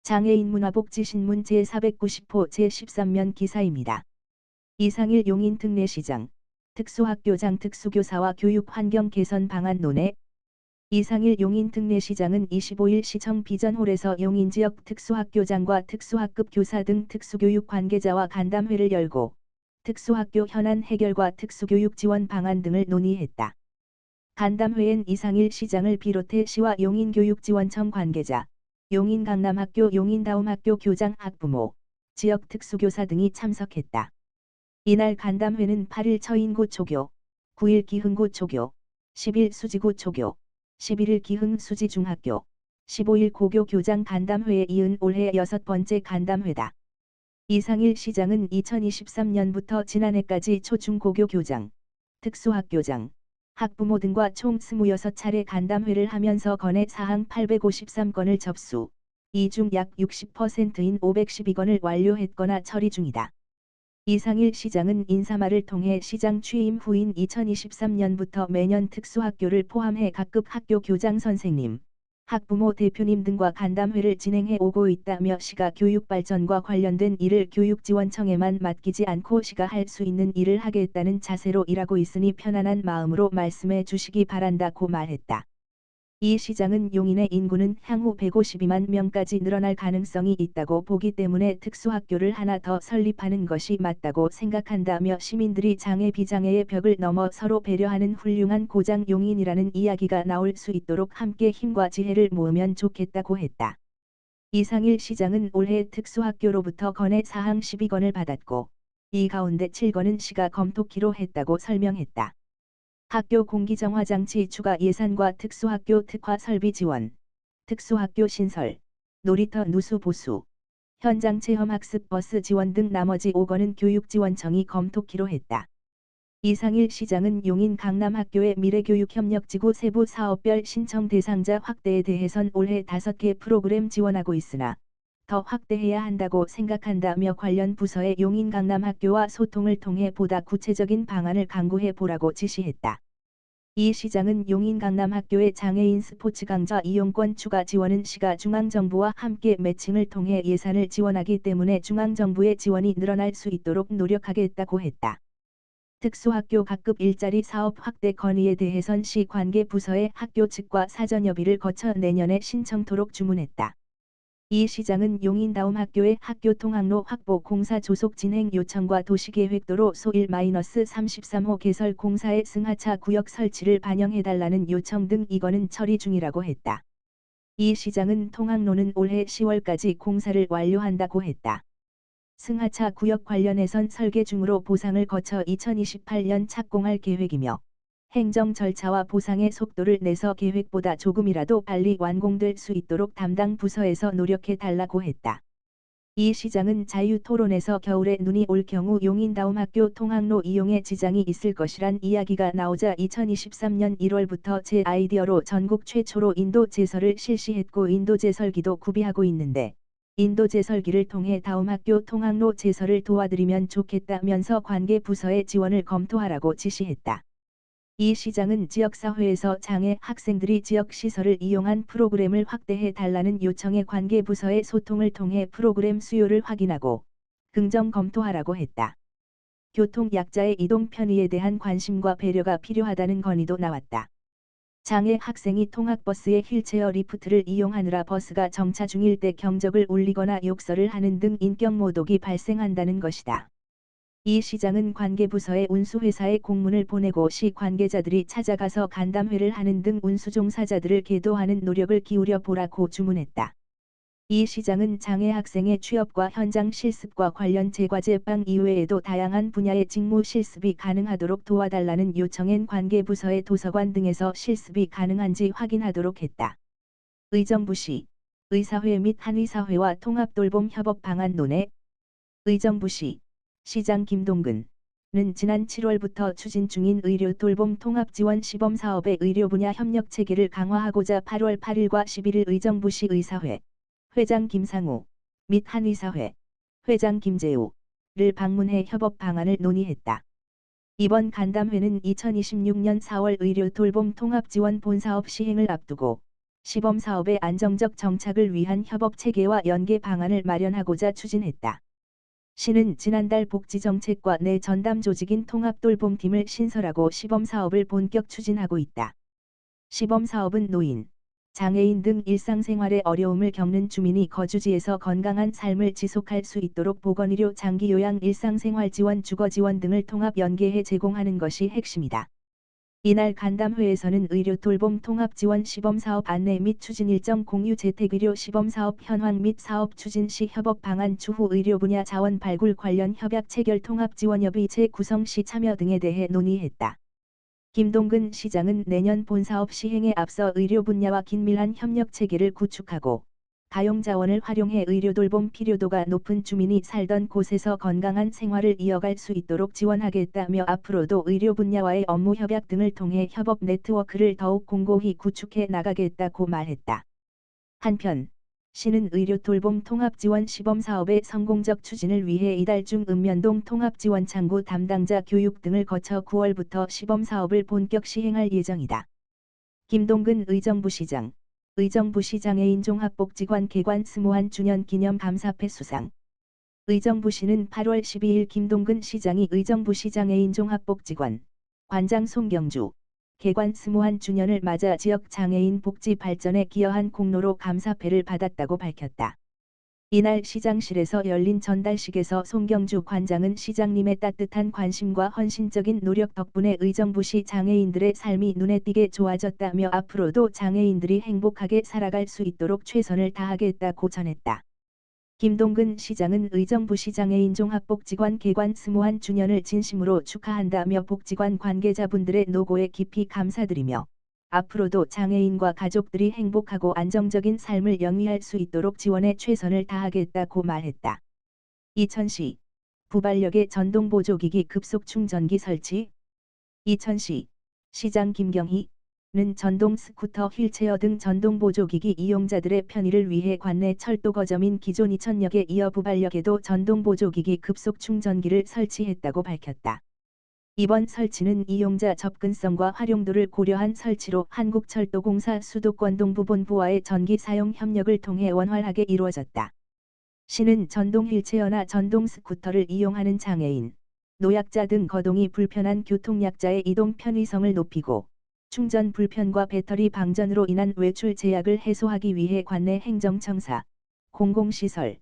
장애인 문화복지신문 제490호 제13면 기사입니다. 이상일 용인 특례시장, 특수학교장 특수교사와 교육환경 개선 방안 논의. 이상일 용인 특례시장은 25일 시청 비전홀에서 용인지역 특수학교장과 특수학급 교사 등 특수교육 관계자와 간담회를 열고 특수학교 현안 해결과 특수교육 지원 방안 등을 논의했다. 간담회엔 이상일 시장을 비롯해 시와 용인교육지원청 관계자, 용인강남학교 용인다움학교 교장 학부모, 지역 특수교사 등이 참석했다. 이날 간담회는 8일 처인구 초교, 9일 기흥구 초교, 10일 수지구 초교, 11일 기흥 수지중학교, 15일 고교 교장 간담회에 이은 올해 6번째 간담회다. 이상일 시장은 2023년부터 지난해까지 초중고교 교장, 특수학교장, 학부모 등과 총 26차례 간담회를 하면서 건의 사항 853건을 접수, 이 중 약 60%인 512건을 완료했거나 처리 중이다. 이상일 시장은 인사말을 통해 시장 취임 후인 2023년부터 매년 특수학교를 포함해 각급 학교 교장 선생님, 학부모 대표님 등과 간담회를 진행해 오고 있다며 시가 교육 발전과 관련된 일을 교육지원청에만 맡기지 않고 시가 할 수 있는 일을 하겠다는 자세로 일하고 있으니 편안한 마음으로 말씀해 주시기 바란다고 말했다. 이 시장은 용인의 인구는 향후 152만 명까지 늘어날 가능성이 있다고 보기 때문에 특수학교를 하나 더 설립하는 것이 맞다고 생각한다며 시민들이 장애 비장애의 벽을 넘어 서로 배려하는 훌륭한 고장 용인이라는 이야기가 나올 수 있도록 함께 힘과 지혜를 모으면 좋겠다고 했다. 이상일 시장은 올해 특수학교로부터 건의 사항 12건을 받았고 이 가운데 7건은 시가 검토키로 했다고 설명했다. 학교 공기정화장치 추가 예산과 특수학교 특화 설비 지원, 특수학교 신설, 놀이터 누수 보수, 현장 체험학습 버스 지원 등 나머지 5건은 교육지원청이 검토키로 했다. 이상일 시장은 용인 강남학교의 미래교육협력지구 세부 사업별 신청 대상자 확대에 대해선 올해 5개 프로그램 지원하고 있으나 더 확대해야 한다고 생각한다며 관련 부서의 용인 강남학교와 소통을 통해 보다 구체적인 방안을 강구해 보라고 지시했다. 이 시장은 용인 강남학교의 장애인 스포츠 강좌 이용권 추가 지원은 시가 중앙정부와 함께 매칭을 통해 예산을 지원하기 때문에 중앙정부의 지원이 늘어날 수 있도록 노력하겠다고 했다. 특수학교 각급 일자리 사업 확대 건의에 대해선 시 관계 부서의 학교 측과 사전협의를 거쳐 내년에 신청토록 주문했다. 이 시장은 용인다움학교의 학교 통학로 확보 공사 조속 진행 요청과 도시계획도로 소 1-33호 개설 공사의 승하차 구역 설치를 반영해달라는 요청 등 이거는 처리 중이라고 했다. 이 시장은 통학로는 올해 10월까지 공사를 완료한다고 했다. 승하차 구역 관련해선 설계 중으로 보상을 거쳐 2028년 착공할 계획이며 행정 절차와 보상의 속도를 내서 계획보다 조금이라도 빨리 완공될 수 있도록 담당 부서에서 노력해 달라고 했다. 이 시장은 자유토론에서 겨울에 눈이 올 경우 용인다움학교 통학로 이용에 지장이 있을 것이란 이야기가 나오자 2023년 1월부터 제 아이디어로 전국 최초로 인도제설을 실시했고 인도제설기도 구비하고 있는데 인도제설기를 통해 다움학교 통학로 제설을 도와드리면 좋겠다면서 관계 부서의 지원을 검토하라고 지시했다. 이 시장은 지역사회에서 장애 학생들이 지역시설을 이용한 프로그램을 확대해 달라는 요청에 관계부서의 소통을 통해 프로그램 수요를 확인하고 긍정 검토하라고 했다. 교통약자의 이동 편의에 대한 관심과 배려가 필요하다는 건의도 나왔다. 장애 학생이 통학버스의 휠체어 리프트를 이용하느라 버스가 정차 중일 때 경적을 울리거나 욕설을 하는 등 인격모독이 발생한다는 것이다. 이 시장은 관계부서에 운수회사에 공문을 보내고 시 관계자들이 찾아가서 간담회를 하는 등 운수종사자들을 계도하는 노력을 기울여 보라고 주문했다. 이 시장은 장애 학생의 취업과 현장 실습과 관련 제과제빵 이외에도 다양한 분야의 직무 실습이 가능하도록 도와달라는 요청엔 관계부서의 도서관 등에서 실습이 가능한지 확인하도록 했다. 의정부시, 의사회 및 한의사회와 통합돌봄 협업 방안 논의. 의정부시 시장 김동근은 지난 7월부터 추진 중인 의료 돌봄 통합 지원 시범 사업의 의료 분야 협력 체계를 강화하고자 8월 8일과 11일 의정부시 의사회 회장 김상우 및 한의사회 회장 김재우를 방문해 협업 방안을 논의했다. 이번 간담회는 2026년 4월 의료 돌봄 통합 지원 본사업 시행을 앞두고 시범사업의 안정적 정착을 위한 협업체계와 연계 방안을 마련하고자 추진했다. 시는 지난달 복지정책과 내 전담 조직인 통합돌봄팀을 신설하고 시범사업을 본격 추진하고 있다. 시범사업은 노인, 장애인 등 일상생활에 어려움을 겪는 주민이 거주지에서 건강한 삶을 지속할 수 있도록 보건의료 장기요양 일상생활지원 주거지원 등을 통합 연계해 제공하는 것이 핵심이다. 이날 간담회에서는 의료돌봄 통합지원 시범사업 안내 및 추진 일정 공유 재택의료 시범사업 현황 및 사업 추진 시 협업 방안 추후 의료 분야 자원 발굴 관련 협약 체결 통합지원협의 재구성 시 참여 등에 대해 논의했다. 김동근 시장은 내년 본사업 시행에 앞서 의료 분야와 긴밀한 협력 체계를 구축하고 가용자원을 활용해 의료돌봄 필요도가 높은 주민이 살던 곳에서 건강한 생활을 이어갈 수 있도록 지원하겠다며 앞으로도 의료 분야와의 업무 협약 등을 통해 협업 네트워크를 더욱 공고히 구축해 나가겠다고 말했다. 한편 시는 의료돌봄 통합지원 시범사업의 성공적 추진을 위해 이달 중 읍면동 통합지원창구 담당자 교육 등을 거쳐 9월부터 시범사업을 본격 시행할 예정이다. 김동근 의정부시장 의정부시장애인 종합복지관 개관 21주년 기념 감사패 수상. 의정부시는 8월 12일 김동근 시장이 의정부시장애인 종합복지관 관장 송경주 개관 21주년을 맞아 지역 장애인 복지 발전에 기여한 공로로 감사패를 받았다고 밝혔다. 이날 시장실에서 열린 전달식에서 송경주 관장은 시장님의 따뜻한 관심과 헌신적인 노력 덕분에 의정부시 장애인들의 삶이 눈에 띄게 좋아졌다며 앞으로도 장애인들이 행복하게 살아갈 수 있도록 최선을 다하겠다고 전했다. 김동근 시장은 의정부시 장애인 종합복지관 개관 21주년을 진심으로 축하한다며 복지관 관계자분들의 노고에 깊이 감사드리며 앞으로도 장애인과 가족들이 행복하고 안정적인 삶을 영위할 수 있도록 지원에 최선을 다하겠다고 말했다. 이천시 부발력의 전동보조기기 급속 충전기 설치. 이천시 시장 김경희는 전동 스쿠터 휠체어 등 전동보조기기 이용자들의 편의를 위해 관내 철도 거점인 기존 이천역에 이어 부발력에도 전동보조기기 급속 충전기를 설치했다고 밝혔다. 이번 설치는 이용자 접근성과 활용도를 고려한 설치로 한국철도공사 수도권 동부본부와의 전기 사용 협력을 통해 원활하게 이루어졌다. 시는 전동 휠체어나 전동 스쿠터를 이용하는 장애인, 노약자 등 거동이 불편한 교통약자의 이동 편의성을 높이고 충전 불편과 배터리 방전으로 인한 외출 제약을 해소하기 위해 관내 행정청사, 공공시설,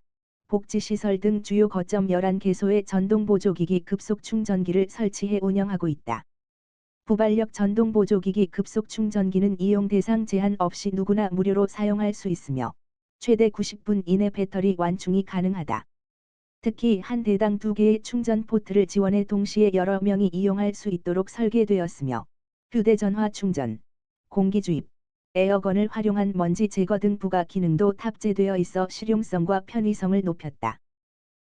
복지시설 등 주요 거점 11개소에 전동보조기기 급속 충전기를 설치해 운영하고 있다. 부발력 전동보조기기 급속 충전기는 이용 대상 제한 없이 누구나 무료로 사용할 수 있으며 최대 90분 이내 배터리 완충이 가능하다. 특히 한 대당 2개의 충전 포트를 지원해 동시에 여러 명이 이용할 수 있도록 설계되었으며 휴대전화 충전, 공기주입, 에어건을 활용한 먼지 제거 등 부가 기능도 탑재되어 있어 실용성과 편의성을 높였다.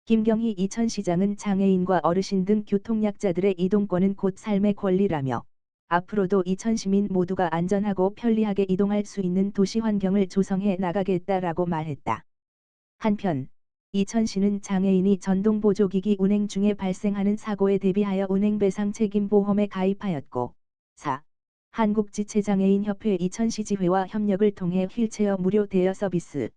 김경희 이천시장은 장애인과 어르신 등 교통약자들의 이동권은 곧 삶의 권리라며 앞으로도 이천 시민 모두가 안전하고 편리하게 이동할 수 있는 도시 환경을 조성해 나가겠다라고 말했다. 한편 이천시는 장애인이 전동보조기기 운행 중에 발생하는 사고에 대비하여 운행배상 책임보험에 가입하였고 4. 한국지체장애인협회 이천시지회와 협력을 통해 휠체어 무료 대여 서비스,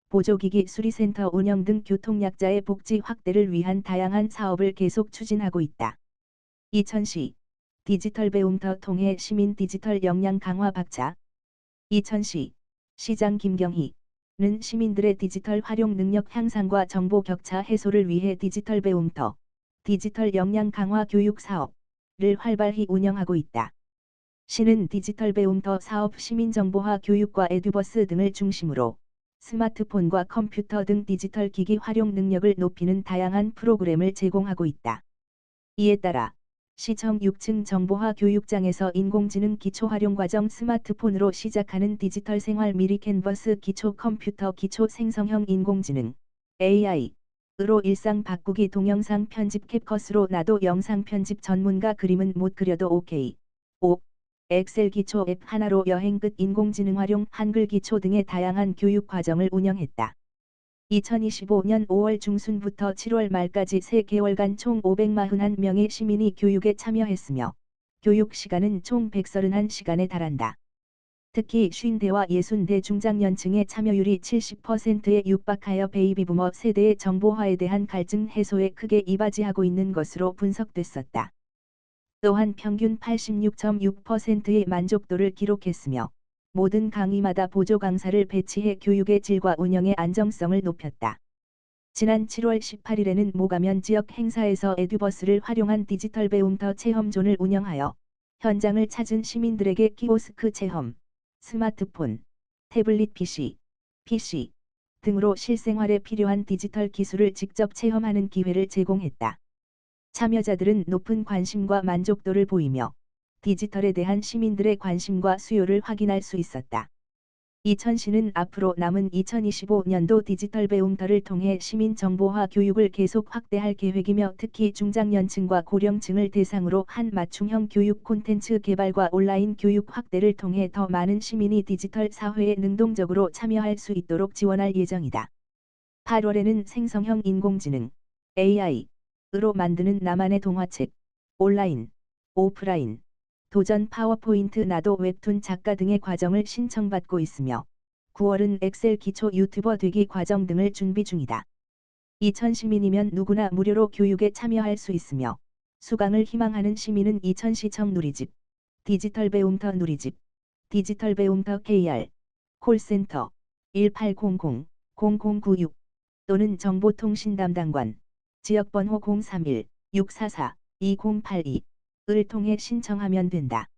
보조기기 수리센터 운영 등 교통약자의 복지 확대를 위한 다양한 사업을 계속 추진하고 있다. 이천시 디지털 배움터 통해 시민 디지털 역량 강화 박차. 이천시 시장 김경희는 시민들의 디지털 활용 능력 향상과 정보 격차 해소를 위해 디지털 배움터, 디지털 역량 강화 교육 사업을 활발히 운영하고 있다. 시는 디지털 배움터 사업 시민정보화 교육과 에듀버스 등을 중심으로 스마트폰과 컴퓨터 등 디지털 기기 활용 능력을 높이는 다양한 프로그램을 제공하고 있다. 이에 따라 시청 6층 정보화 교육장에서 인공지능 기초 활용 과정 스마트폰으로 시작하는 디지털 생활 미리 캔버스 기초 컴퓨터 기초 생성형 인공지능 AI으로 일상 바꾸기 동영상 편집 캡컷으로 나도 영상 편집 전문가 그림은 못 그려도 OK. 5. 엑셀 기초 앱 하나로 여행 끝 인공지능 활용 한글 기초 등의 다양한 교육 과정을 운영했다. 2025년 5월 중순부터 7월 말까지 3개월간 총 541명의 시민이 교육에 참여했으며 교육 시간은 총 131시간에 달한다. 특히 50대와 60대 중장년층의 참여율이 70%에 육박하여 베이비부머 세대의 정보화에 대한 갈증 해소에 크게 이바지하고 있는 것으로 분석됐었다. 또한 평균 86.6%의 만족도를 기록했으며 모든 강의마다 보조 강사를 배치해 교육의 질과 운영의 안정성을 높였다. 지난 7월 18일에는 모가면 지역 행사에서 에듀버스를 활용한 디지털 배움터 체험존을 운영하여 현장을 찾은 시민들에게 키오스크 체험, 스마트폰, 태블릿 PC 등으로 실생활에 필요한 디지털 기술을 직접 체험하는 기회를 제공했다. 참여자들은 높은 관심과 만족도를 보이며 디지털에 대한 시민들의 관심과 수요를 확인할 수 있었다. 이천시는 앞으로 남은 2025년도 디지털 배움터를 통해 시민 정보화 교육을 계속 확대할 계획이며 특히 중장년층과 고령층을 대상으로 한 맞춤형 교육 콘텐츠 개발과 온라인 교육 확대를 통해 더 많은 시민이 디지털 사회에 능동적으로 참여할 수 있도록 지원할 예정이다. 8월에는 생성형 인공지능 AI으로 만드는 나만의 동화책, 온라인, 오프라인, 도전 파워포인트 나도 웹툰 작가 등의 과정을 신청받고 있으며 9월은 엑셀 기초 유튜버 되기 과정 등을 준비 중이다. 이천 시민이면 누구나 무료로 교육에 참여할 수 있으며 수강을 희망하는 시민은 이천시청 누리집, 디지털 배움터 누리집, 디지털 배움터 KR, 콜센터 1800-0096 또는 정보통신 담당관, 지역번호 031-644-2082을 통해 신청하면 된다.